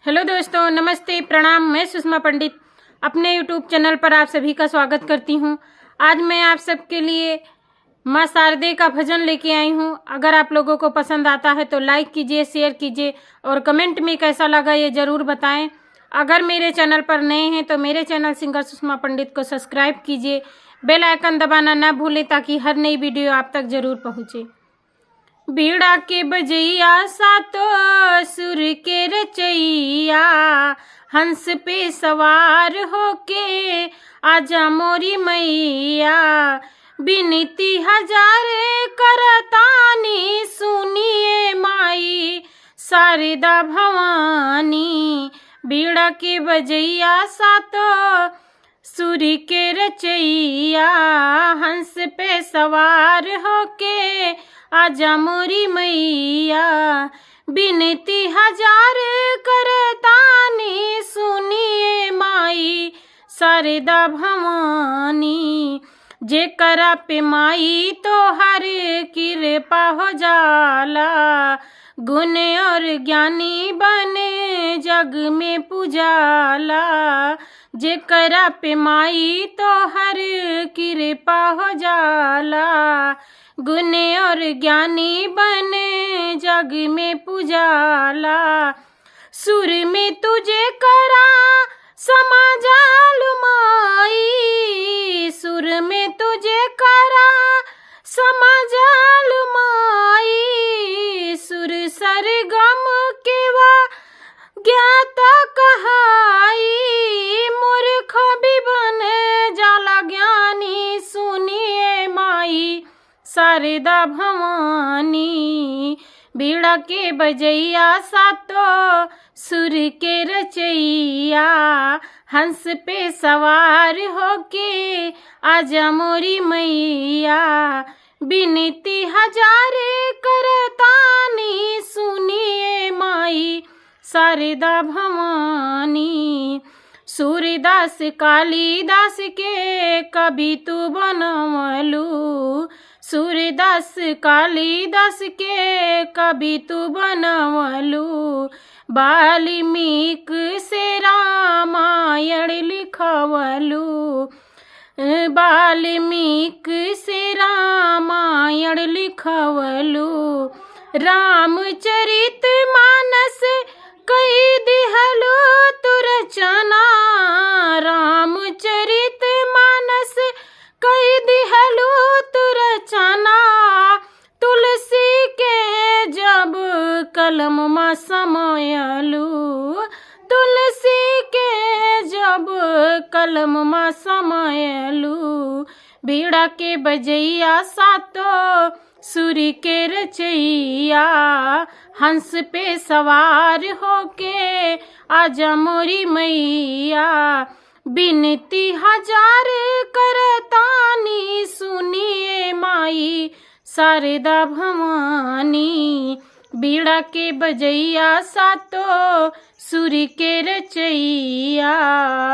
Hello दोस्तों, नमस्ते, प्रणाम। मैं सुषमा पंडित अपने यूट्यूब चैनल पर आप सभी का स्वागत करती हूं। आज मैं आप सबके लिए माँ शारदे का भजन लेके आई हूं। अगर आप लोगों को पसंद आता है तो लाइक कीजिए, शेयर कीजिए और कमेंट में कैसा लगा ये ज़रूर बताएं। अगर मेरे चैनल पर नए हैं तो मेरे चैनल सिंगर सुषमा पंडित को सब्सक्राइब कीजिए, बेल आइकन दबाना ना भूलें ताकि हर नई वीडियो आप तक ज़रूर पहुँचे। बीड़ा के बजैया सातो सुर के रचैया, हंस पे सवार होके आजा मोरी मैया। बिनती हजार करतानी सुनिए माई शारदा भवानी। बीड़ा के बजैया सातो सुर के रचैया, हंस पे सवार होके आजा मोरी मैया। बिनती हजार करतानी सुनिए माई शारदा भवानी। जेकरा पे माई तो हर कृपा हो जाला, गुण और ज्ञानी बने जग में पुजाला। जेकरा पे माई तो हर कृपा हो जाला, गुण और ज्ञानी बने जग में पुजाला। सुर में तुझे करा समा जालू माई, सुर में तुझे करा समा जालू माई। सुर सरगम केवा ज्ञाता कहाई, मूर्ख भी बने जाला ज्ञानी सुनिए माई शारदा भवानी। बीड़ा के बजैया सातो सुर के रचैया, हंस पे सवार होके आजा मोरी मैया। बिनती हजार करतानी सुनिए माई शारदा भवानी। सूरदास कालिदास के कवि तू बनवलू, सूरदास कालिदास के कवि तू बनवलू। वाल्मीकि से रामायण लिखवलू, वाल्मीकि से रामायण लिखवलू। रामचरित मानस कई दिहलू तू रचना, रामचरित मानस कई दिहलू तू रचना। तुलसी के जब कलम में समायलू, तुलसी के जब कलम में समायलू। बीड़ा के बजैया सातो सुर के रचैया, हंस पे सवार होके आजा मोरी मैया। बिनती हजार करतानी सुनिए माई शारदा भवानी। बीड़ा के बजैया सातो सुर के रचैया।